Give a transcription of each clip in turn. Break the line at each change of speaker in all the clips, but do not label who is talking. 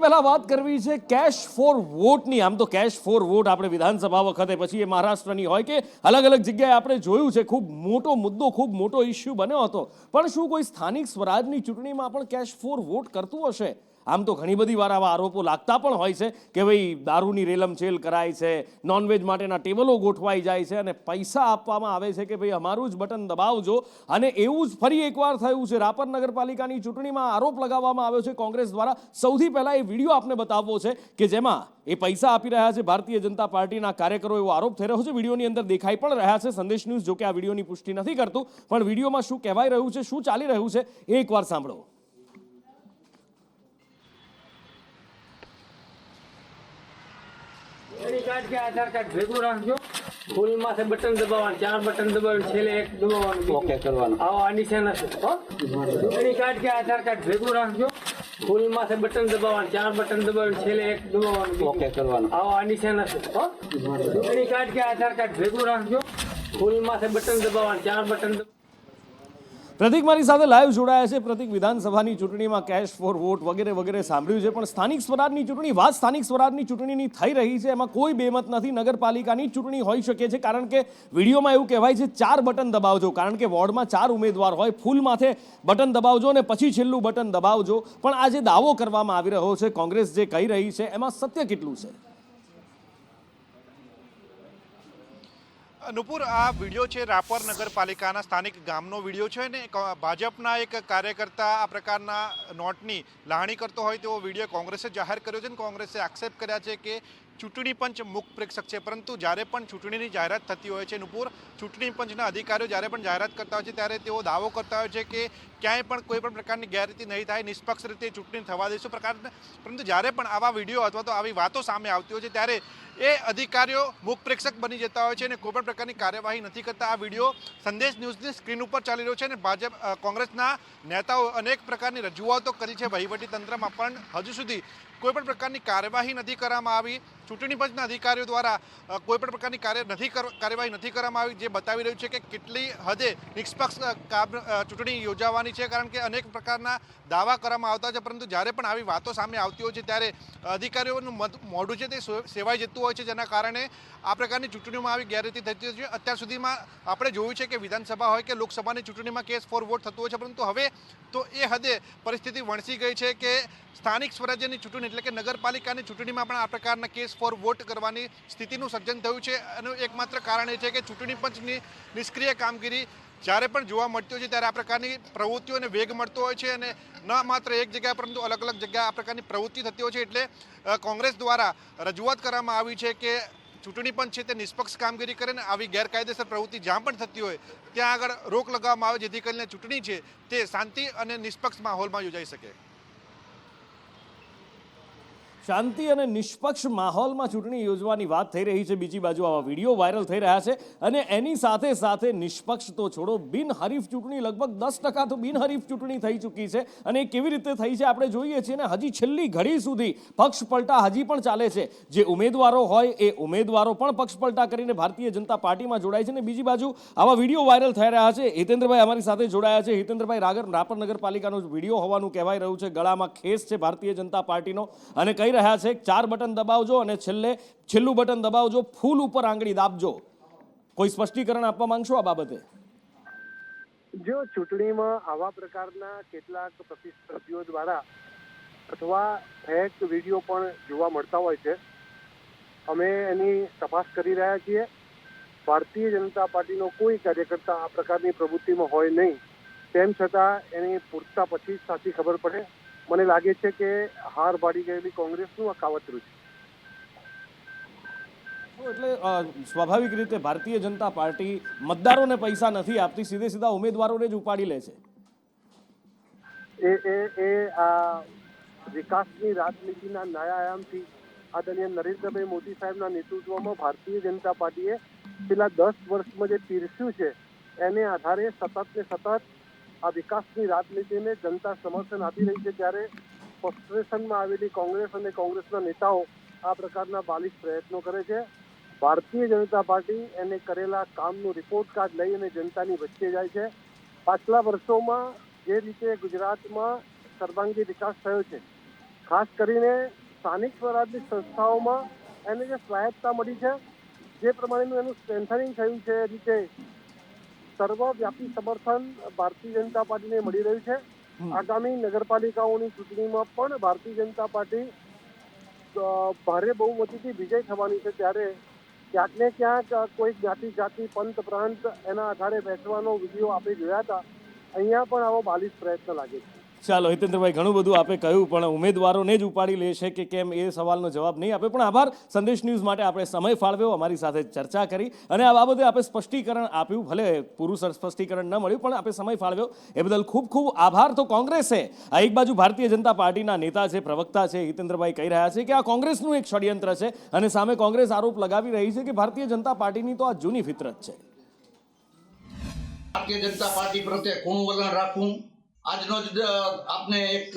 પહેલા વાત કરવી છે કેશ ફોર વોટની। આમ તો કેશ ફોર વોટ આપણે વિધાનસભા વખતે પછી એ મહારાષ્ટ્રની હોય કે અલગ અલગ જગ્યાએ આપણે જોયું છે, ખૂબ મોટો મુદ્દો, ખૂબ મોટો ઇસ્યુ બન્યો હતો। પણ શું કોઈ સ્થાનિક સ્વરાજની ચૂંટણીમાં પણ કેશ ફોર વોટ કરતું હશે? આમ તો ઘણી બધી વાર આવા આરોપો લાગતા પણ હોય છે કે ભાઈ દારૂની રેલમછેલ કરાય છે, નોનવેજ માટેના ટેબલો ગોઠવાઈ જાય છે અને પૈસા આપવામાં આવે છે કે ભાઈ અમારું જ બટન દબાવજો। અને એવું જ ફરી એકવાર થયું છે રાપર નગરપાલિકાની ચૂંટણીમાં। આરોપ લગાવવામાં આવ્યો છે કોંગ્રેસ દ્વારા। સૌથી પહેલા એ વિડીયો આપને બતાવવો છે કે જેમાં એ પૈસા આપી રહ્યા છે ભારતીય જનતા પાર્ટીના કાર્યકરો, એવો આરોપ થઈ રહ્યો છે। વિડીયોની અંદર દેખાઈ પણ રહ્યા છે। સંદેશ ન્યૂઝ જો કે આ વિડીયોની પુષ્ટિ નથી કરતું, પણ વિડીયોમાં શું કહેવાય રહ્યું છે, શું ચાલી રહ્યું છે, એ એકવાર સાંભળો।
કાર્ડ કે આધાર કાર્ડ ભેગું રાખજો, ફૂલ માથે બટન દબાવવાનું, 4 બટન દબાવીને છેલ્લે એક દબાવવાનું, ઓકે કરવાનું। આવો આ નિશાન હશે હો। ચૂંટણી કાર્ડ કે આધાર કાર્ડ ભેગું રાખજો, ફૂલ માથે બટન દબાવવાનું, 4 બટન દબાવીને છેલ્લે એક દબાવવાનું, ઓકે કરવાનું। આવો આ નિશાન હશે હો। ચૂંટણી કાર્ડ કે આધાર કાર્ડ ભેગું રાખજો, ફૂલ માથે બટન દબાવવાનું, 4 બટન
પ્રતિક મારી સાથે લાઈવ જોડાયા છે। પ્રતિક, વિધાનસભાની ચૂંટણીમાં કેશ ફોર વોટ વગેરે વગેરે સાંભળ્યું છે, પણ સ્થાનિક સ્વરાજની ચૂંટણી, વાત સ્થાનિક સ્વરાજની ચૂંટણીની થઈ રહી છે, એમાં કોઈ બેમત નથી। નગરપાલિકાની ચૂંટણી હોઈ શકે છે, કારણ કે વિડીયોમાં એવું કહેવાય છે 4 બટન દબાવજો, કારણ કે વોર્ડમાં 4 ઉમેદવાર હોય, ફૂલ માથે બટન દબાવજો અને પછી છેલ્લું બટન દબાવજો। પણ આ જે દાવો કરવામાં આવી રહ્યો છે, કોંગ્રેસ જે કહી રહી છે, એમાં સત્ય કેટલું છે?
નુપુર, આ વિડીયો છે રાપર નગરપાલિકાના સ્થાનિક ગામનો વિડીયો છે ને ભાજપના એક કાર્યકર્તા આ પ્રકારના નોટની લાગણી કરતો હોય તેવો વિડીયો કોંગ્રેસે જાહેર કર્યો છે ને કોંગ્રેસે આક્ષેપ કર્યા છે કે ચૂંટણી પંચ મુખ પ્રેક્ષક છે। પરંતુ જ્યારે પણ ચૂંટણીની જાહેરાત થતી હોય છે નુપુર, ચૂંટણી પંચના અધિકારીઓ જ્યારે પણ જાહેરાત કરતા હોય છે ત્યારે તેઓ દાવો કરતા હોય છે કે ક્યાંય પણ કોઈ પણ પ્રકારની ગેરરીતિ નહીં થાય, નિષ્પક્ષ રીતે ચૂંટણી થવા દઈશું પ્રકારના। પરંતુ જ્યારે પણ આવા વિડીયો અથવા તો આવી વાતો સામે આવતી હોય છે ત્યારે એ અધિકારીઓ મુખ પ્રેક્ષક બની જતા હોય છે અને કોઈ પણ પ્રકારની કાર્યવાહી નથી કરતા। આ વિડીયો સંદેશ ન્યૂઝની સ્ક્રીન ઉપર ચાલી રહ્યો છે અને ભાજપ કોંગ્રેસના નેતાઓ અનેક પ્રકારની રજૂઆતો કરી છે વહીવટી તંત્રમાં, પણ હજુ સુધી કોઈ પણ પ્રકારની કાર્યવાહી નથી કરવામાં આવી। ચૂંટણી પંચના અધિકારીઓ દ્વારા કોઈ પણ પ્રકારની કાર્યવાહી નથી કરવામાં આવી, જે બતાવી રહ્યું છે કે કેટલી હદે નિષ્પક્ષ ચૂંટણી યોજાવાની છે, કારણ કે અનેક પ્રકારના દાવા કરવામાં આવતા છે, પરંતુ જ્યારે પણ આવી વાતો સામે આવતી હોય છે ત્યારે અધિકારીઓનું મોઢું છે તે સેવાઈ જતું હોય છે, જેના કારણે આ પ્રકારની ચૂંટણીઓમાં આવી ગેરરીતિ થતી હોય છે। અત્યાર સુધીમાં આપણે જોયું છે કે વિધાનસભા હોય કે લોકસભાની ચૂંટણીમાં કેસ ફોર વોટ થતું હોય છે, પરંતુ હવે તો એ હદે પરિસ્થિતિ વણસી ગઈ છે કે સ્થાનિક સ્વરાજ્યની ચૂંટણી એટલે કે નગરપાલિકાની ચૂંટણીમાં પણ આ પ્રકારના કેસ ફોર વોટ કરવાની સ્થિતિનું સર્જન થયું છે। એનું એકમાત્ર કારણ એ છે કે ચૂંટણી પંચની નિષ્ક્રિય કામગીરી જ્યારે પણ જોવા મળતી હોય છે ત્યારે આ પ્રકારની પ્રવૃત્તિઓને વેગ મળતો હોય છે અને ન માત્ર એક જગ્યાએ પરંતુ અલગ અલગ જગ્યાએ આ પ્રકારની પ્રવૃત્તિ થતી હોય છે। એટલે કોંગ્રેસ દ્વારા રજૂઆત કરવામાં આવી છે કે ચૂંટણી પંચ છે તે નિષ્પક્ષ કામગીરી કરે ને આવી ગેરકાયદેસર પ્રવૃત્તિ જ્યાં પણ થતી હોય ત્યાં આગળ રોક લગાવવામાં આવે, જેથી કરીને ચૂંટણી છે તે શાંતિ અને નિષ્પક્ષ માહોલમાં યોજાઈ શકે।
શાંતિ અને નિષ્પક્ષ માહોલમાં ચૂંટણી યોજવાની વાત થઈ રહી છે। બીજી બાજુ આવા વિડીયો વાયરલ થઈ રહ્યા છે અને એની સાથે સાથે નિષ્પક્ષ તો છોડો, બિનહરીફ ચૂંટણી લગભગ 10% તો બિનહરીફ ચૂંટણી થઈ ચૂકી છે। અને એ કેવી રીતે થઈ છે આપણે જોઈએ છીએ ને હજી છેલ્લી ઘડી સુધી પક્ષ પલટા હજી પણ ચાલે છે। જે ઉમેદવારો હોય એ ઉમેદવારો પણ પક્ષ પલટા કરીને ભારતીય જનતા પાર્ટીમાં જોડાય છે। અને બીજી બાજુ આવા વિડીયો વાયરલ થઈ રહ્યા છે। હિતેન્દ્રભાઈ અમારી સાથે જોડાયા છે। હિતેન્દ્રભાઈ, રાપર નગરપાલિકાનો વિડીયો હોવાનું કહેવાય રહ્યું છે, ગળામાં ખેસ છે ભારતીય જનતા પાર્ટીનો અને કહી રહ્યા છે 4 બટન દબાવજો અને છેલ્લું બટન દબાવજો, ફૂલ ઉપર આંગળી દાબજો। કોઈ સ્પષ્ટીકરણ આપવા માંગશો આ બાબતે?
જો ચૂંટણીમાં આવા પ્રકારના કેટલાક પ્રતિસ્પર્ધીઓ દ્વારા અથવા ફેક વિડીયો પણ જોવા મળતા હોય છે, અમે એની તપાસ કરી રહ્યા છીએ। ભારતીય જનતા પાર્ટીનો કોઈ કાર્યકર્તા આ પ્રકારની પ્રવૃત્તિમાં હોય નહીં, તેમ છતાં એની પૂછતા પછી સાચી ખબર પડે। મને લાગે છે કે હાર ભાડી ગયેલી કોંગ્રેસનું આ કાવતરું છે।
એટલે સ્વાભાવિક રીતે ભારતીય જનતા પાર્ટી મતદારોને પૈસા નથી આપતી, સીધા ઉમેદવારોને જ ઉપાડી લે છે।
એ આ વિકાસની રાજનીતિના નયા આયામથી આદરણીય નરેન્દ્રભાઈ મોદી સાહેબના નેતૃત્વમાં ભારતીય જનતા પાર્ટીએ છેલ્લા 10 વર્ષમાં જે પીરસ્યું છે એને આધારે સતત ને સતત આ વિકાસની રાજનીતિને જનતા સમર્થન આપી રહી છે, ત્યારે ફ્રસ્ટ્રેશનમાં આવેલી કોંગ્રેસ અને કોંગ્રેસના નેતાઓ આ પ્રકારના બાલિશ પ્રયત્નો કરે છે। ભારતીય જનતા પાર્ટી એને કરેલા કામનું રિપોર્ટ કાર્ડ લઈ અને જનતાની વચ્ચે જાય છે। પાછલા વર્ષોમાં જે રીતે ગુજરાતમાં સર્વાંગી વિકાસ થયો છે ખાસ કરીને સ્થાનિક સ્વરાજની સંસ્થાઓમાં એને જે સ્વાયત્તતા મળી છે, જે પ્રમાણેનું એનું સ્ટ્રેન્થનિંગ થયું છે, એ રીતે સર્વવ્યાપી સમર્થન ભારતીય જનતા પાર્ટીને મળી રહ્યું છે. આગામી નગરપાલિકાઓની ચૂંટણીમાં પણ ભારતીય જનતા પાર્ટી ભારે બહુમતીથી વિજય થવાની છે. ત્યારે ક્યાંક ને ક્યાંક કોઈ જ્ઞાતિ જાતિ પંથ પ્રાંત એના આધારે બેસવાનો વિડીયો આપણે જોયા હતા. અહીંયા પણ આવો બાલિશ પ્રયત્ન લાગે છે.
ચાલો હિતેન્દ્રભાઈ, ઘણું બધું આપે કહ્યું, પણ ઉમેદવારોને જ ઉપાડી લેશે કે કેમ એ સવાલનો જવાબ નહીં આપે. પણ આભાર, સંદેશ ન્યૂઝ માટે આપણે સમય ફાળવ્યો, અમારી સાથે ચર્ચા કરી અને આ બાબતે આપણે સ્પષ્ટીકરણ આપ્યું. ભલે પૂરું સ્પષ્ટીકરણ ન મળ્યું, પણ આપણે સમય ફાળવ્યો એ બદલ ખૂબ ખૂબ આભાર. તો કોંગ્રેસે આ એક બાજુ ભારતીય જનતા પાર્ટીના નેતા છે, પ્રવક્તા છે હિતેન્દ્રભાઈ કહી રહ્યા છે કે આ કોંગ્રેસનું એક ષડયંત્ર છે, અને સામે કોંગ્રેસ આરોપ લગાવી રહી છે કે ભારતીય જનતા પાર્ટીની તો આ જૂની ફિતરત છે.
ભારતીય જનતા પાર્ટી પ્રત્યે કોનું વલણ રાખવું, આજનો જ આપને એક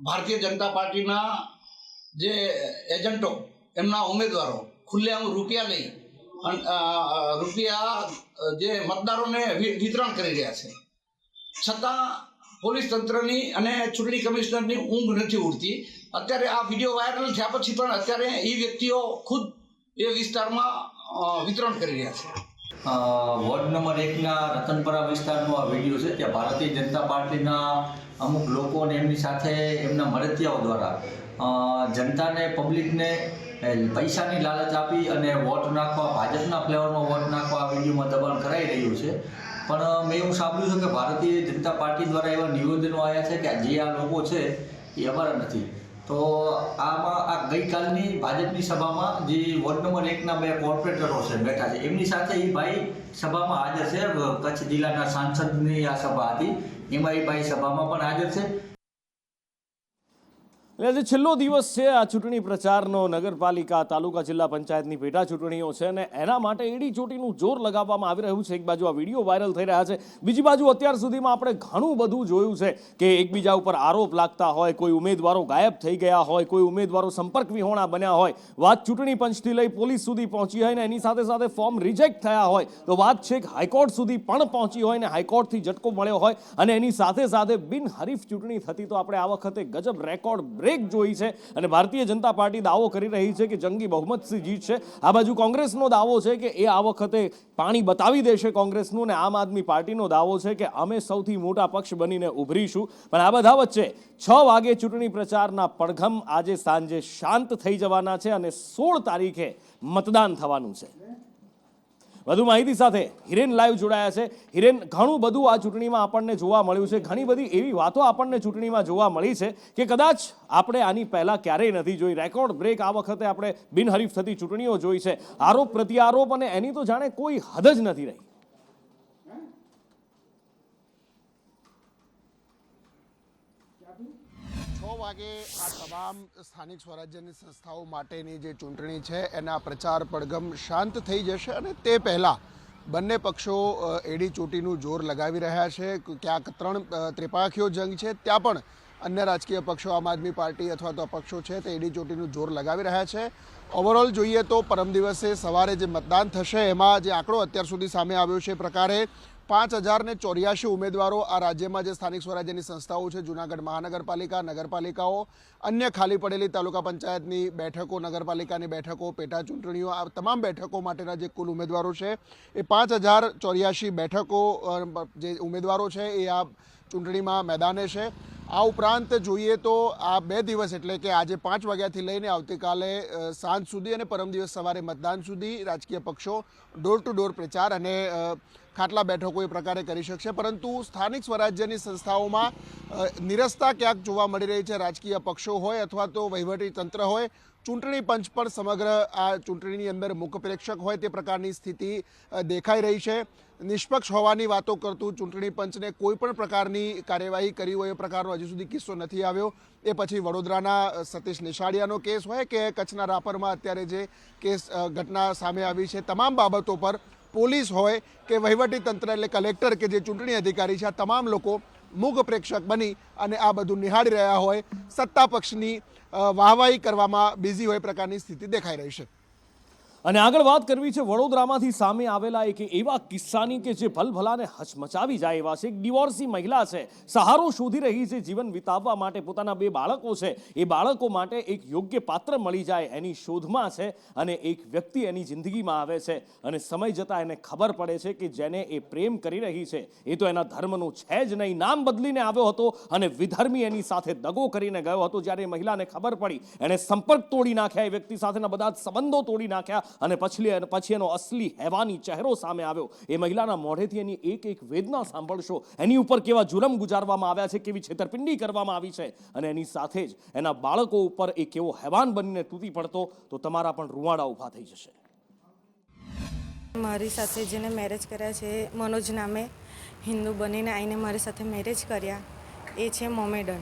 ભારતીય જનતા પાર્ટીના જે એજન્ટો, એમના ઉમેદવારો ખુલ્લેઆમ રૂપિયા લઈ રૂપિયા જે મતદારોને વિતરણ કરી રહ્યા છે, છતાં પોલીસ તંત્રની અને ચૂંટણી કમિશનરની ઊંઘ નથી ઉડતી. અત્યારે આ વિડીયો વાયરલ થયા પછી પણ અત્યારે એ વ્યક્તિઓ ખુદ એ વિસ્તારમાં વિતરણ કરી રહ્યા છે.
વોર્ડ નંબર 1ના રતનપરા વિસ્તારનો આ વિડીયો છે. ત્યાં ભારતીય જનતા પાર્ટીના અમુક લોકો અને એમની સાથે એમના મળતિયાઓ દ્વારા જનતાને, પબ્લિકને પૈસાની લાલચ આપી અને વોટ નાખવા, ભાજપના ફ્લેવરનો વોટ નાખવા આ વિડીયોમાં દબાણ કરાઈ રહ્યું છે. પણ મેં એવું સાંભળ્યું છે કે ભારતીય જનતા પાર્ટી દ્વારા એવા નિવેદનો આવ્યા છે કે જે આ લોકો છે એ અમારા નથી. તો આમાં આ ગઈકાલની ભાજપની સભામાં જે વોર્ડ નંબર 1ના 2 કોર્પોરેટરો છે બેઠા છે, એમની સાથે એ ભાઈ સભામાં હાજર છે. કચ્છ જિલ્લાના સાંસદની આ સભા હતી, એમાં એ ભાઈ સભામાં પણ હાજર છે.
એટલે આજે છેલ્લો દિવસ છે આ ચૂંટણી પ્રચારનો. નગરપાલિકા, તાલુકા, જિલ્લા પંચાયતની પેટા ચૂંટણીઓ છે અને એના માટે એડી ચોટીનું જોર લગાવવામાં આવી રહ્યું છે. એક બાજુ આ વિડીયો વાયરલ થઈ રહ્યા છે, બીજી બાજુ અત્યાર સુધીમાં આપણે ઘણું બધું જોયું છે કે એકબીજા ઉપર આરોપ લાગતા હોય, કોઈ ઉમેદવારો ગાયબ થઈ ગયા હોય, કોઈ ઉમેદવારો સંપર્ક વિહોણા બન્યા હોય, વાત ચૂંટણી પંચથી લઈ પોલીસ સુધી પહોંચી હોય ને એની સાથે સાથે ફોર્મ રિજેક્ટ થયા હોય, તો વાત છેક હાઈકોર્ટ સુધી પણ પહોંચી હોય ને હાઈકોર્ટથી ઝટકો મળ્યો હોય, અને એની સાથે સાથે બિનહરીફ ચૂંટણી થતી. તો આપણે આ વખતે ગજબ રેકોર્ડ જોઈ છે અને ભારતીય જનતા પાર્ટી દાવો કરી રહી છે કે જંગી બહુમતથી જીતશે. આ બાજુ કોંગ્રેસનો દાવો છે કે એ આ વખતે પાણી બતાવી દેશે કોંગ્રેસનું, અને આમ આદમી પાર્ટીનો દાવો છે કે અમે સૌથી મોટા પક્ષ બનીને ઉભરીશું. પણ આ બધા વચ્ચે 6 વાગે ચૂંટણી પ્રચારના પડઘમ આજે સાંજે શાંત થઈ જવાના છે અને 16 તારીખે મતદાન થવાનું છે. વધુ માહિતી સાથે હિરેન લાઈવ જોડાયા છે. હિરેન, ઘણું બધું આ ચૂંટણીમાં આપણને જોવા મળ્યું છે. ઘણી બધી એવી વાતો આપણને ચૂંટણીમાં જોવા મળી છે કે કદાચ આપણે આની પહેલા ક્યારેય નથી જોઈ. રેકોર્ડ બ્રેક આ વખતે આપણે બિનહરીફ થતી ચૂંટણીઓ જોઈ છે. આરોપ પ્રત્યારોપ અને એની તો જાણે કોઈ હદ જ નથી રહી.
વાગે આ તમામ સ્થાનિક સ્વરાજ્યની સંસ્થાઓ માટેની જે ચૂંટણી છે એના પ્રચાર પડઘમ શાંત થઈ જશે, અને તે પહેલાં બંને પક્ષો એડી ચોટીનું જોર લગાવી રહ્યા છે. ક્યાંક 3 ત્રિપાખીઓ જંગ છે, ત્યાં પણ અન્ય રાજકીય પક્ષો, આમ આદમી પાર્ટી અથવા તો અપક્ષો છે તે એડી ચોટીનું જોર લગાવી રહ્યા છે. ઓવરઓલ જોઈએ તો પરમ દિવસે સવારે જે મતદાન થશે એમાં જે આંકડો અત્યાર સુધી સામે આવ્યો છે એ પ્રકારે 5084 ઉમેદવારો આ રાજ્યમાં જે સ્થાનિક સ્વરાજ્યની સંસ્થાઓ છે, જૂનાગઢ મહાનગરપાલિકા, નગરપાલિકાઓ, અન્ય ખાલી પડેલી તાલુકા પંચાયતની બેઠકો, નગરપાલિકાની બેઠકો, પેટા ચૂંટણીઓ, આ તમામ બેઠકો માટેના જે કુલ ઉમેદવારો છે એ 5084 બેઠકો જે ઉમેદવારો છે એ આ ચૂંટણીમાં મેદાને છે. આ ઉપરાંત જોઈએ તો આ 2 દિવસ એટલે કે આજે 5 વાગ્યાથી લઈને આવતીકાલે સાંજ સુધી અને પરમ દિવસ સવારે મતદાન સુધી રાજકીય પક્ષો ડોર ટુ ડોર પ્રચાર અને ખાટલા બેઠકો એ પ્રકારે કરી શકશે. પરંતુ સ્થાનિક સ્વરાજ્યની સંસ્થાઓમાં નિરસતા ક્યાંક જોવા મળી રહી છે. રાજકીય પક્ષો હોય અથવા તો વહીવટી તંત્ર હોય, ચૂંટણી પંચ પણ સમગ્ર આ ચૂંટણીની અંદર મુખ્ય પ્રેક્ષક હોય તે પ્રકારની સ્થિતિ દેખાઈ રહી છે. નિષ્પક્ષ હોવાની વાતો કરતું ચૂંટણી પંચને કોઈ પણ પ્રકારની કાર્યવાહી કરી હોય એ પ્રકારનો હજી સુધી કિસ્સો નથી આવ્યો. એ પછી વડોદરાના સતીશ નિશાળિયાનો કેસ હોય કે કચ્છના રાપરમાં અત્યારે જે કેસ ઘટના સામે આવી છે, તમામ બાબતો પર પોલીસ હોય કે વહીવટી તંત્ર એટલે કલેક્ટર કે જે ચૂંટણી અધિકારી છે, આ તમામ લોકો મૂક પ્રેક્ષક બની અને આ બધું નિહાળી રહ્યા હોય, સત્તા પક્ષની વાહવાહી કરવામાં બિઝી હોય પ્રકારની સ્થિતિ દેખાઈ રહી છે.
અને આગળ વાત કરવી છે વડોદરામાંથી સામે આવેલા એક એવા કિસ્સાની કે જે ભલભલાને હચમચાવી જાય એવા છે. એક ડિવોર્સી મહિલા છે, સહારો શોધી રહી છે જીવન વિતાવવા માટે. પોતાના 2 બાળકો છે, એ બાળકો માટે એક યોગ્ય પાત્ર મળી જાય એની શોધમાં છે. અને એક વ્યક્તિ એની જિંદગીમાં આવે છે અને સમય જતાં એને ખબર પડે છે કે જેને એ પ્રેમ કરી રહી છે એ તો એના ધર્મનું છે જ નહીં. નામ બદલીને આવ્યો હતો અને વિધર્મી એની સાથે દગો કરીને ગયો હતો. જ્યારે એ મહિલાને ખબર પડી, એણે સંપર્ક તોડી નાખ્યા, એ વ્યક્તિ સાથેના બધા જ સંબંધો તોડી નાખ્યા અને પછી એનો અસલી હેવાની ચહેરો સામે આવ્યો. એ મહિલાના મોઢેથી એની એક વેદના સાંભળશો, એની ઉપર કેવા જુલમ ગુજારવામાં આવ્યા છે, કેવી છેતરપિંડી કરવામાં આવી છે અને એની સાથે જ એના બાળકો ઉપર એ કેવો હેવાન બનીને તૂટી પડતો, તો તમારા પણ રૂવાડા ઊભા થઈ જશે.
મારી સાથે જેને મેરેજ કર્યા છે, મનોજ નામે હિન્દુ બનીને આવીને મારી સાથે મેરેજ કર્યા, એ છે મોમેડન.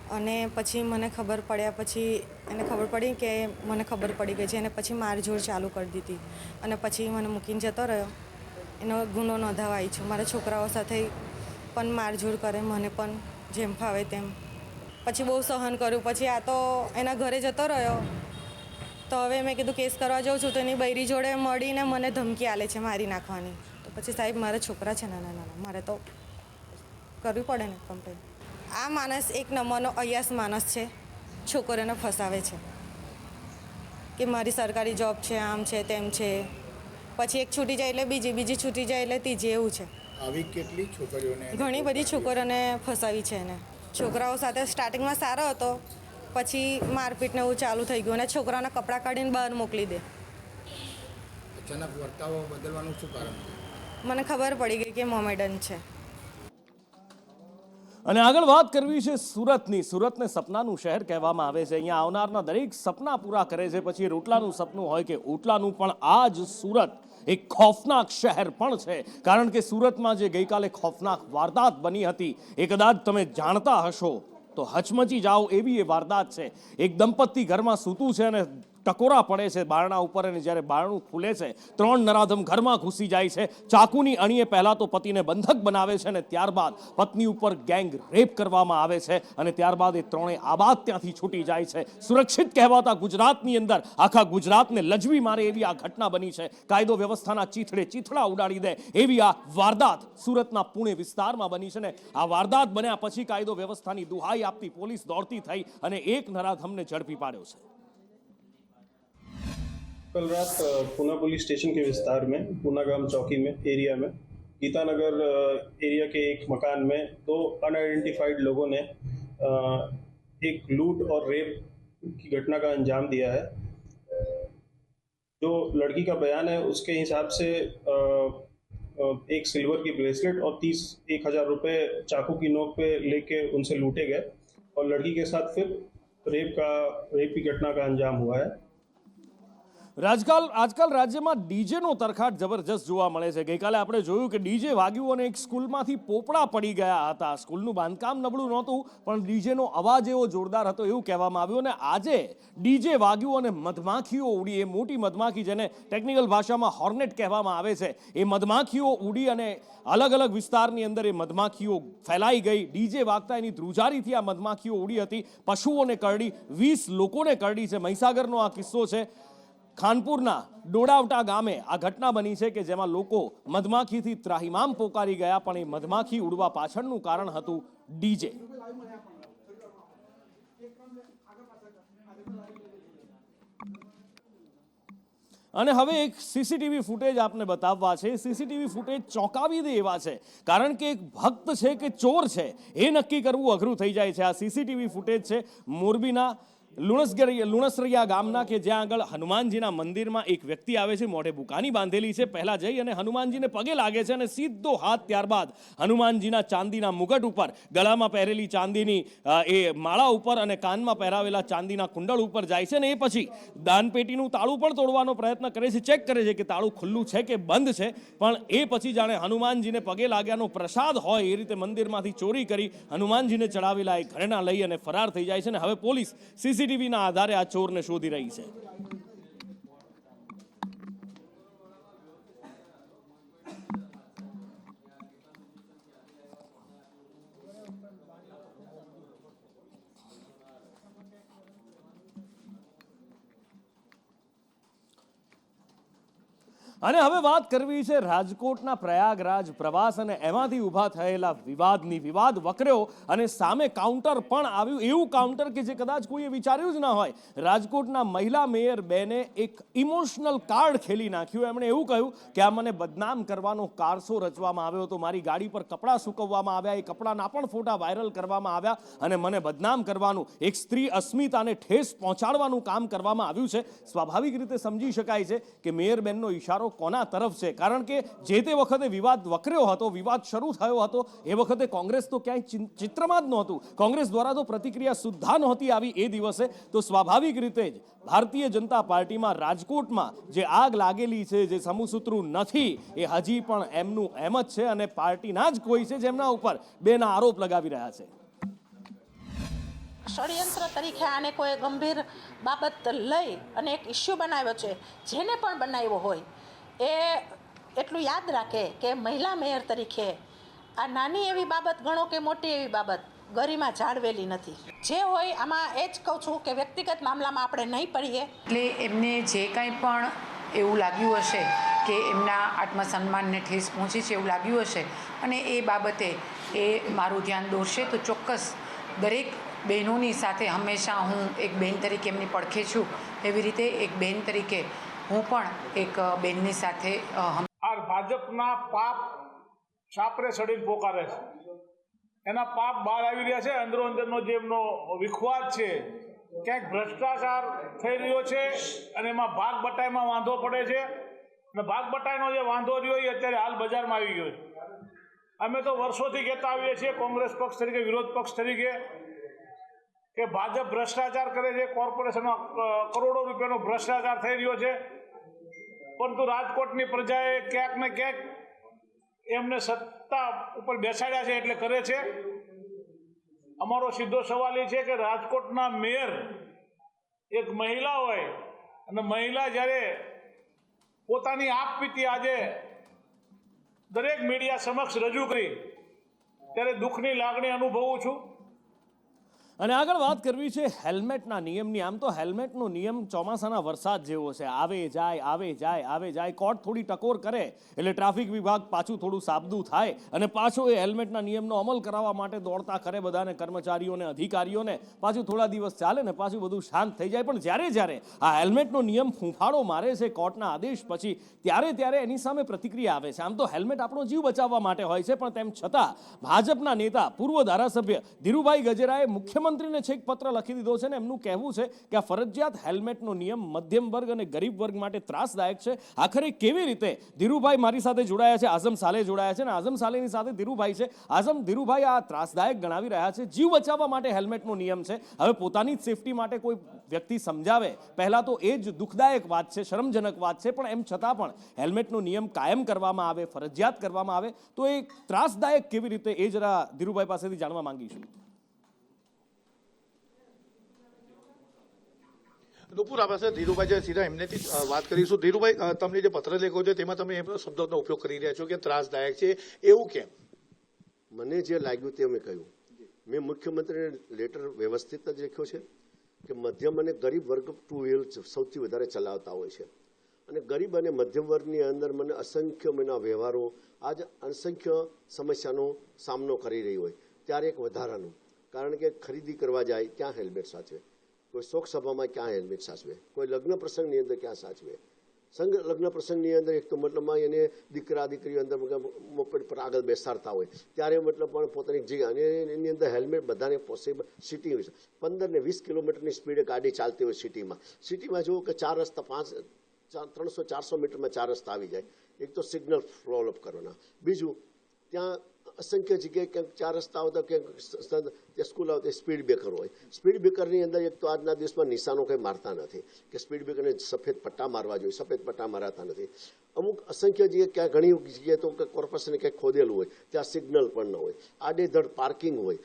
અને પછી મને ખબર પડ્યા પછી એને ખબર પડી કે મને ખબર પડી ગઈ છે, અને પછી મારઝોડ ચાલુ કરી દીધી અને પછી મને મૂકીને જતો રહ્યો. એનો ગુનો નોંધાવાય છે. મારા છોકરાઓ સાથે પણ મારઝોડ કરે, મને પણ જેમ ફાવે તેમ. પછી બહુ સહન કર્યું. પછી આ તો એના ઘરે જતો રહ્યો. તો હવે મેં કીધું કેસ કરવા જાઉં છું, તો એની બૈરી જોડે મળીને મને ધમકી આલે છે મારી નાખવાની. તો પછી સાહેબ, મારા છોકરા છે નાના, મારે તો કરવી પડે ને કમ્પ્લેન. આ માણસ એક નંબરનો અયાસ માણસ છે, છોકરીઓને ફસાવે છે કે મારી સરકારી જોબ છે, આમ છે તેમ છે. પછી એક છૂટી જાય એટલે બીજી છૂટી જાય એટલે ત્રીજી, એવું છે.
આવી કેટલી છોકરીઓને
ઘણી બધી છોકરીઓને ફસાવી છે એને. છોકરાઓ સાથે સ્ટાર્ટિંગમાં સારો હતો, પછી મારપીટને એવું ચાલુ થઈ ગયું અને છોકરાઓના કપડાં કાઢીને બહાર મોકલી દે.
અચાનક વર્તાવ બદલવાનું શું કારણ?
મને ખબર પડી ગઈ કે મોમેડન છે.
અને આગળ વાત કરવી છે સુરતની. સુરતને સપનાનું શહેર કહેવામાં આવે છે. અહીંયા આવનારના દરેક સપના પૂરા કરે છે. પછી રોટલાનું સપનું હોય કે ઓટલાનું, પણ આ જ સુરત એક ખોફનાક શહેર પણ છે. કારણ કે સુરતમાં જે ગઈકાલે ખોફનાક વારદાત બની હતી, એ કદાચ તમે જાણતા હશો તો હચમચી જાઓ એવી એ વારદાત છે. એક દંપતી ઘરમાં સૂતું છે અને ટકોરા પડે છે બારણા ઉપર, અને જ્યારે બારણું ખુલે છે, 3 નરાધમ ઘરમાં ઘૂસી જાય છે. ચાકુની અણીએ પહેલા તો પતિને બંધક બનાવે છે અને ત્યારબાદ પત્ની ઉપર ગેંગ રેપ કરવામાં આવે છે અને ત્યારબાદ એ 3 આબાદ ત્યાંથી છૂટી જાય છે. સુરક્ષિત કહેવાતા ગુજરાતની અંદર આખા ગુજરાતને લજવી મારે એવી આ ઘટના બની છે. કાયદો વ્યવસ્થાના ચીથડા ઉડાડી દે એવી આ વારદાત સુરતના પુણે વિસ્તારમાં બની છે. ને આ વારદાત બન્યા પછી કાયદો વ્યવસ્થાની દુહાઈ આપતી પોલીસ દોડતી થઈ અને એક નરાધમને ઝડપી પાડ્યો છે.
कल रात पूना पुलिस स्टेशन के विस्तार में पूना गांव चौकी में एरिया में गीतानगर एरिया के एक मकान में 2 अनआइडेंटिफाइड लोगों ने एक लूट और रेप की घटना का अंजाम दिया है. जो लड़की का बयान है उसके हिसाब से एक सिल्वर की ब्रेसलेट और 31,000 रुपये चाकू की नोक पे लेके उनसे लूटे गए और लड़की के साथ फिर रेप की घटना का अंजाम हुआ है.
આજકાલ રાજ્યમાં ડીજેનો તરખાટ જબરજસ્ત જોવા મળે છે. ગઈકાલે આપણે જોયું કે ડીજે વાગ્યું અને એક સ્કૂલમાંથી પોપડા પડી ગયા હતા. સ્કૂલનું બાંધકામ નબળું નહોતું, પણ ડીજેનો અવાજ એવો જોરદાર હતો એવું કહેવામાં આવ્યું. અને આજે ડીજે વાગ્યું અને મધમાખીઓ ઉડી. એ મોટી મધમાખી, જેને ટેકનિકલ ભાષામાં હોર્નેટ કહેવામાં આવે છે, એ મધમાખીઓ ઉડી અને અલગ અલગ વિસ્તારની અંદર એ મધમાખીઓ ફેલાઈ ગઈ. ડીજે વાગતા એની ધ્રુજારીથી આ મધમાખીઓ ઉડી હતી. પશુઓને કરડી, 20 લોકોને કરડી છે. મહીસાગરનો આ કિસ્સો છે. ખાનપુરના ડોડાવટા ગામે આ ઘટના બની છે કે જેમાં લોકો મધમાખીથી ત્રાહિમામ પોકારી ગયા, પણ એ મધમાખી ઉડવા પાછળનું કારણ હતું ડીજે. અને હવે એક સીસીટીવી ફૂટેજ આપને બતાવવા છે. સીસીટીવી ફૂટેજ ચોંકાવી દે એવા છે, કારણ કે એક ભક્ત છે કે ચોર છે એ નક્કી કરવું અઘરું થઈ જાય છે. આ સીસીટીવી ફૂટેજ છે મોરબીના લુણસરિયા ગામના, કે જ્યાં આગળ હનુમાનજીના મંદિરમાં એક વ્યક્તિ આવે છે, મોઢે બુકાની બાંધેલી છે. પહેલા જઈ અને હનુમાનજીને પગે લાગે છે અને સીધો હાથ ત્યારબાદ હનુમાનજીના ચાંદીના મુગટ ઉપર, ગળામાં પહેરેલી ચાંદીની એ માળા ઉપર અને કાનમાં પહેરાવેલા ચાંદીના કુંડળ ઉપર જાય છે. અને એ પછી દાનપેટીનું તાળું પણ તોડવાનો પ્રયત્ન કરે છે, ચેક કરે છે કે તાળું ખુલ્લું છે કે બંધ છે. પણ એ પછી જાણે હનુમાનજીને પગે લાગ્યાનો પ્રસાદ હોય એ રીતે મંદિરમાંથી ચોરી કરી હનુમાનજીને ચડાવેલા એ ઘરેણા લઈ અને ફરાર થઈ જાય છે. અને હવે પોલીસ સીસીટીવીના આધારે આ ચોરને શોધી રહી છે. અને હવે વાત કરવી છે રાજકોટના પ્રયાગરાજ પ્રવાસ અને એમાંથી ઊભા થયેલા વિવાદની. વિવાદ વકર્યો અને સામે કાઉન્ટર પણ આવ્યું, એવું કાઉન્ટર કે જે કદાચ કોઈએ વિચાર્યું જ ના હોય. રાજકોટના મહિલા મેયર બેને એક ઇમોશનલ કાર્ડ ખેલી નાખ્યું. એમણે એવું કહ્યું કે આ મને બદનામ કરવાનો કારસો રચવામાં આવ્યો હતો, મારી ગાડી પર કપડાં સૂકવવામાં આવ્યા, એ કપડાના પણ ફોટા વાયરલ કરવામાં આવ્યા અને મને બદનામ કરવાનું, એક સ્ત્રી અસ્મિતાને ઠેસ પહોંચાડવાનું કામ કરવામાં આવ્યું છે. સ્વાભાવિક રીતે સમજી શકાય છે કે મેયર બેનનો ઈશારો કોના તરફ છે, કારણ કે જે તે વખતે વિવાદ વકર્યો હતો, વિવાદ શરૂ થયો હતો, એ વખતે કોંગ્રેસ તો ક્યાંય ચિત્રમાં જ નહોતું. કોંગ્રેસ દ્વારા તો પ્રતિક્રિયા સુદ્ધા નહોતી આવી એ દિવસે. તો સ્વાભાવિક રીતે જ ભારતીય જનતા પાર્ટીમાં રાજકોટમાં જે આગ લાગેલી છે, જે સમૂહસૂત્રું નથી, એ હજી પણ એમનું એમ જ છે અને પાર્ટીના જ કોઈ છે જેમના ઉપર બેના આરોપ લગાવી રહ્યા છે.
ષડયંત્ર તરીકે આને કોઈ ગંભીર બાબત લઈ અને એક ઇસ્યુ બનાવ્યો છે. જેને પણ બનાવ્યો હોય એ એટલું યાદ રાખે કે મહિલા મેયર તરીકે આ નાની એવી બાબત ગણો કે મોટી એવી બાબત ગરિમા જાળવેલી નથી. જે હોય આમાં એ જ કહું છું કે વ્યક્તિગત મામલામાં આપણે નહીં પડીએ.
એટલે એમને જે કાંઈ પણ એવું લાગ્યું હશે કે એમના આત્મસન્માનને ઠેસ પહોંચી છે એવું લાગ્યું હશે અને એ બાબતે એ મારું ધ્યાન દોરશે તો ચોક્કસ દરેક બહેનોની સાથે હંમેશા હું એક બહેન તરીકે એમની પડખે છું, એવી રીતે એક બહેન તરીકે હું પણ એક બહેનની સાથે
આ ભાજપના પાપ છાપરે સડીને પોકારે છે. એના પાપ બહાર આવી રહ્યા છે. અંદરો અંદરનો જે એમનો વિખવાદ છે, ક્યાંક ભ્રષ્ટાચાર થઈ રહ્યો છે અને એમાં ભાગ બટાઈમાં વાંધો પડે છે અને ભાગ બટાઈનો જે વાંધો રહ્યો એ અત્યારે હાલ બજારમાં આવી ગયો છે. અમે તો વર્ષોથી કહેતા આવીએ છીએ કોંગ્રેસ પક્ષ તરીકે, વિરોધ પક્ષ તરીકે, કે ભાજપ ભ્રષ્ટાચાર કરે છે, કોર્પોરેશનમાં કરોડો રૂપિયાનો ભ્રષ્ટાચાર થઈ રહ્યો છે. પરંતુ રાજકોટની પ્રજાએ ક્યાંક ને ક્યાંક એમને સત્તા ઉપર બેસાડ્યા છે એટલે કરે છે. અમારો સીધો સવાલ એ છે કે રાજકોટના મેયર એક મહિલા હોય અને મહિલા જ્યારે પોતાની આપવીતી આજે દરેક મીડિયા સમક્ષ રજૂ કરી ત્યારે દુઃખની લાગણી અનુભવું છું.
અને આગળ વાત કરવી છે હેલ્મેટના નિયમની. આમ તો હેલ્મેટનો નિયમ ચોમાસાના વરસાદ જેવો છે, આવે જાય આવે જાય આવે જાય. કોર્ટ થોડી ટકોર કરે એટલે ટ્રાફિક વિભાગ પાછું થોડું સાબદું થાય અને પાછો એ હેલ્મેટના નિયમનો અમલ કરાવવા માટે દોડતા કરે બધાને, કર્મચારીઓને, અધિકારીઓને. પાછું થોડા દિવસ ચાલે ને પાછું બધું શાંત થઈ જાય. પણ જ્યારે આ હેલ્મેટનો નિયમ ફૂંફાડો મારે છે કોર્ટના આદેશ પછી, ત્યારે એની સામે પ્રતિક્રિયા આવે છે. આમ તો હેલ્મેટ આપણો જીવ બચાવવા માટે હોય છે, પણ તેમ છતાં ભાજપના નેતા, પૂર્વ ધારાસભ્ય ધીરુભાઈ ગજેરાએ મુખ્યમંત્રીને છેક પત્ર લખી દીધો છે ને એમનું કહેવું છે કે આ ફરજિયાત હેલ્મેટનો નિયમ મધ્યમ વર્ગ અને ગરીબ વર્ગ માટે ત્રાસદાયક છે. આખરે કેવી રીતે? ધીરુભાઈ મારી સાથે જોડાયા છે, આઝમ સાલે જોડાયા છે અને આઝમ સાલેની સાથે ધીરુભાઈ છે. ધીરુભાઈ આ ત્રાસદાયક ગણાવી રહ્યા છે. જીવ બચાવવા માટે હેલ્મેટનો નિયમ છે. હવે પોતાની જ સેફટી માટે કોઈ વ્યક્તિ સમજાવે પહેલા તો એ જ દુઃખદાયક વાત છે, શરમજનક વાત છે. પણ એમ છતાં પણ હેલ્મેટનો નિયમ કાયમ કરવામાં આવે, ફરજિયાત કરવામાં આવે તો એ ત્રાસદાયક કેવી રીતે, એ જરા ધીરુભાઈ પાસેથી જાણવા માંગીશું.
નુપુર, આ પાસે ધીરુભાઈ જે સીધા એમનેથી વાત કરીશું. ધીરુભાઈ, તમને જે પત્ર લેખો છો તેમાં તમે એમનો શબ્દોનો ઉપયોગ કરી રહ્યા છો કે ત્રાસદાયક છે, એવું કેમ?
મને જે લાગ્યું તે મેં કહ્યું. મેં મુખ્યમંત્રીને લેટર વ્યવસ્થિત જ લખ્યો છે કે મધ્યમ અને ગરીબ વર્ગ ટુ વ્હીલ સૌથી વધારે ચલાવતા હોય છે અને ગરીબ અને મધ્યમ વર્ગની અંદર મને અસંખ્ય મહિના વ્યવહારો, આજ અસંખ્ય સમસ્યાનો સામનો કરી રહી હોય ત્યારે એક વધારાનું, કારણ કે ખરીદી કરવા જાય ત્યાં હેલ્મેટ સાચવે, કોઈ શોક સભામાં ક્યાં હેલ્મેટ સાચવે, કોઈ લગ્ન પ્રસંગની અંદર ક્યાં સાચવે. લગ્ન પ્રસંગની અંદર એક તો મતલબમાં એને દીકરા દીકરીઓ અંદર મોપેડ પર આગળ બેસાડતા હોય ત્યારે મતલબ પણ પોતાની જગ્યા અને એની અંદર હેલ્મેટ બધાને પોસિબલ. સિટી હોય છે 15 ને 20 કિલોમીટરની સ્પીડે ગાડી ચાલતી હોય સિટીમાં જુઓ કે 4 રસ્તા 300-400 મીટરમાં 4 રસ્તા આવી જાય. એક તો સિગ્નલ ફોલો અપ કરવાના, બીજું ત્યાં અસંખ્ય જગ્યાએ ક્યાંક 4 રસ્તા આવતા ક્યાંક સ્કૂલ આવતી સ્પીડ બ્રેકર હોય. સ્પીડ બ્રેકરની અંદર એક તો આજના દિવસમાં નિશાનો કંઈ મારતા નથી કે સ્પીડ બ્રેકરને સફેદ પટ્ટા મારવા જોઈએ, સફેદ પટ્ટા મારાતા નથી. અમુક અસંખ્ય જગ્યાએ ક્યાં ઘણી જગ્યાએ તો કોર્પોરેશને ક્યાંક ખોદેલું હોય ત્યાં સિગ્નલ પણ ન હોય, આડેધડ પાર્કિંગ હોય.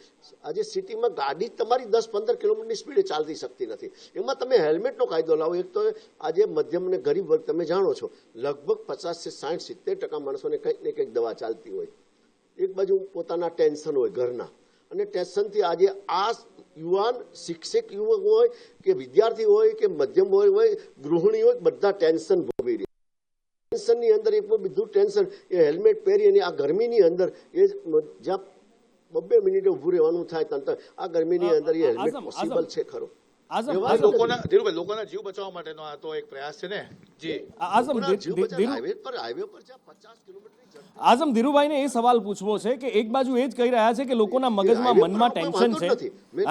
આજે સિટીમાં ગાડી તમારી 10-15 કિલોમીટરની સ્પીડે ચાલતી શકતી નથી. એમાં તમે હેલ્મેટનો કાયદો લાવો. એક તો આજે મધ્યમ અને ગરીબ વર્ગ તમે જાણો છો લગભગ 50-60-70% માણસોને કંઈક ને કંઈક દવા ચાલતી હોય. એક બાજુ પોતાના ટેન્શન હોય ઘરના અને ટેન્શનથી આજે આ યુવાન શિક્ષક યુવક હોય કે વિદ્યાર્થી હોય કે મધ્યમ હોય ગૃહિણી હોય બધા ટેન્શન ભોગવી રહ્યા. ટેન્શનની અંદર એટલું બધું ટેન્શન એ હેલ્મેટ પહેરી અને આ ગરમીની અંદર એ જ્યાં 2 મિનિટે ઊભું રહેવાનું થાય તંત્ર આ ગરમીની અંદર એ હેલ્મેટ પોસિબલ છે ખરો?
લોકોના જીવ બચાવવા માટેનો આ તો એક પ્રયાસ છે ને જી
આઝમ
હાઈવે પર જ્યાં 50 કિલોમીટર
આઝમ ધીરુભાઈને એ સવાલ પૂછવો છે કે એક બાજુ એ જ કહી રહ્યા છે કે લોકોના મગજમાં મનમાં ટેન્શન છે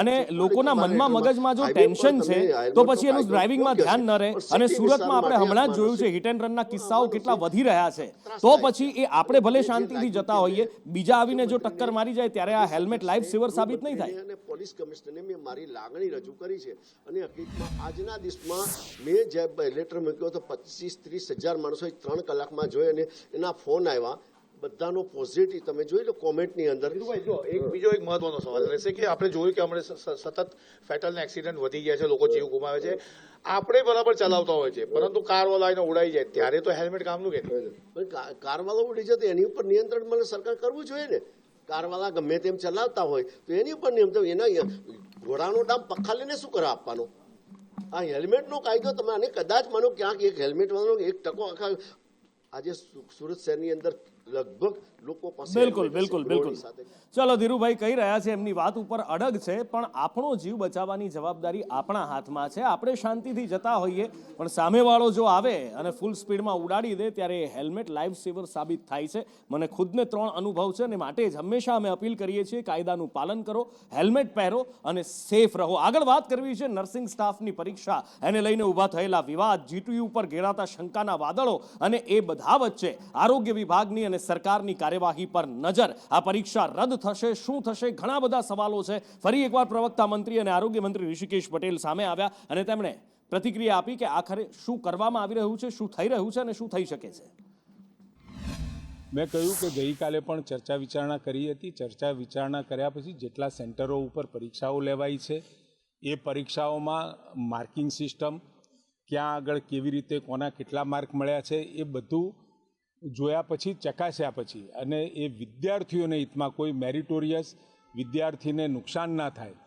અને લોકોના મનમાં મગજમાં જો ટેન્શન છે તો પછી એનું ડ્રાઇવિંગમાં ધ્યાન ન રહે અને સુરતમાં આપણે હમણાં જ જોયું છે હિટ એન્ડ રનના કિસ્સાઓ કેટલા વધી રહ્યા છે તો પછી એ આપણે ભલે શાંતિથી જતા હોઈએ બીજા આવીને જો ટક્કર મારી જાય ત્યારે આ હેલ્મેટ લાઈફ સેવર સાબિત નહીં થાય.
અને પોલીસ કમિશનરને મેં મારી લાગણી રજૂ કરી છે અને હકીકતમાં આજના દિવસમાં મેં જે લેટર મૂક્યો તો 25-30 હજાર માણસોએ 3 કલાકમાં જોઈ અને એના ફોન આવ્યા બધાનો પોઝિટિવ તમે જોઈ લો કોમેન્ટની અંદર.
જો બીજો એક મહત્વનો સવાલ રહેશે કે આપણે જોયું કે હમણાં સતત ફેટલ એક્સિડન્ટ વધી ગયા છે, લોકો જીવ ગુમાવે છે. આપણે બરાબર ચલાવતા હોય છે પરંતુ કારવાળા એને ઉડાઈ જાય ત્યારે તો હેલ્મેટ કામનું કે
કારવાળા ઉડી જતો એની ઉપર નિયંત્રણ મને સરકાર કરવું જોઈએ ને. કારવાળા ગમે તેમ ચલાવતા હોય તો એની ઉપર નિયમ તો એના ઘોડાનો ડામ પખાલીને શું કરવા આપવાનો? આ હેલ્મેટનો કાયદો તમે અને કદાચ માનો ક્યાંક એક હેલ્મેટ વાળો 1% આખા આજે સુરત શહેરની અંદર લગભગ લોકો પાસે
બિલકુલ બિલકુલ બિલકુલ. ચલો ધીરુભાઈ કહી રહ્યા છે એમની વાત ઉપર અડગ છે પણ આપણો જીવ બચાવવાની જવાબદારી આપણા હાથમાં છે. આપણે શાંતિથી જતા હોઈએ પણ સામેવાળો જો આવે અને ફૂલ સ્પીડમાં ઉડાડી દે ત્યારે હેલ્મેટ લાઈફ સેવર સાબિત થાય છે. મને ખુદને 3 અનુભવ છે અને માટે જ હંમેશા અમે અપીલ કરીએ છીએ કાયદાનું પાલન કરો, હેલ્મેટ પહેરો અને સેફ રહો. આગળ વાત કરવી છે નર્સિંગ સ્ટાફની પરીક્ષા, એને લઈને ઊભા થયેલા વિવાદ, જીટીયુ ઉપર ઘેરાતા શંકાના વાદળો અને એ બધા વચ્ચે આરોગ્ય વિભાગની અને સરકારની કાર્યવાહી પર નજર. આ પરીક્ષા રદ થશે, શું થશે? ઘણા બધા સવાલો છે. ફરી એકવાર પ્રવક્તા મંત્રી અને આરોગ્ય મંત્રી ઋષિકેશ પટેલ સામે આવ્યા અને તેમણે પ્રતિક્રિયા આપી કે આખરે શું કરવામાં આવી રહ્યું છે, શું થઈ રહ્યું છે અને શું થઈ શકે છે.
મેં કહ્યું કે ગઈકાલે પણ ચર્ચા વિચારણા કરી હતી. ચર્ચા વિચારણા કર્યા પછી જેટલા સેન્ટરો ઉપર પરીક્ષાઓ લેવાઈ છે એ પરીક્ષાઓમાં માર્કિંગ સિસ્ટમ, ક્યાં આગળ કેવી રીતે કોના કેટલા માર્ક મળ્યા છે એ બધું જોયા પછી, ચકાસ્યા પછી અને એ વિદ્યાર્થીઓને હિતમાં કોઈ મેરિટોરિયસ વિદ્યાર્થીને નુકસાન ના થાય,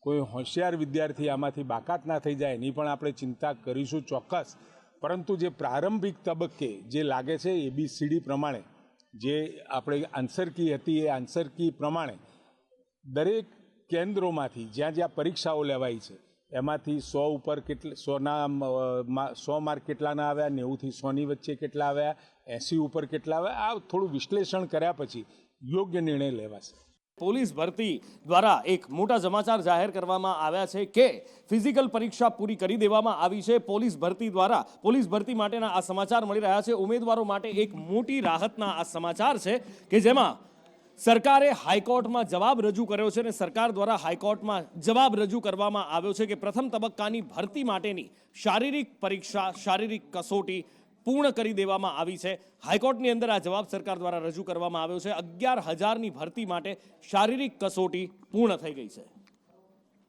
કોઈ હોશિયાર વિદ્યાર્થી આમાંથી બાકાત ના થઈ જાય એની પણ આપણે ચિંતા કરીશું ચોક્કસ. પરંતુ જે પ્રારંભિક તબક્કે જે લાગે છે ABCD પ્રમાણે જે આપણે આન્સર કી હતી એ આન્સર કી પ્રમાણે દરેક કેન્દ્રોમાંથી જ્યાં જ્યાં પરીક્ષાઓ લેવાઈ છે એમાંથી 100 ઉપર 100 માર્ક કેટલાના આવ્યા, 90 થી 100ની વચ્ચે કેટલા આવ્યા, 80 ઉપર કેટલા આવ્યા, આ થોડું વિશ્લેષણ કર્યા પછી યોગ્ય નિર્ણય લેવાશે.
પોલીસ ભરતી દ્વારા એક મોટા સમાચાર જાહેર કરવામાં આવ્યા છે કે ફિઝિકલ પરીક્ષા પૂરી કરી દેવામાં આવી છે. પોલીસ ભરતી દ્વારા પોલીસ ભરતી માટેના આ સમાચાર મળી રહ્યા છે. ઉમેદવારો માટે એક મોટી રાહતના આ સમાચાર છે કે જેમાં સરકારે હાઈકોર્ટમાં જવાબ રજૂ કર્યો છે અને સરકાર દ્વારા હાઈકોર્ટમાં જવાબ રજૂ કરવામાં આવ્યો છે કે પ્રથમ તબક્કાની ભરતી માટેની શારીરિક પરીક્ષા, શારીરિક કસોટી પૂર્ણ કરી દેવામાં આવી છે. હાઈકોર્ટની અંદર આ જવાબ સરકાર દ્વારા રજૂ કરવામાં આવ્યો છે. 11,000ની ભરતી માટે શારીરિક કસોટી પૂર્ણ થઈ ગઈ છે.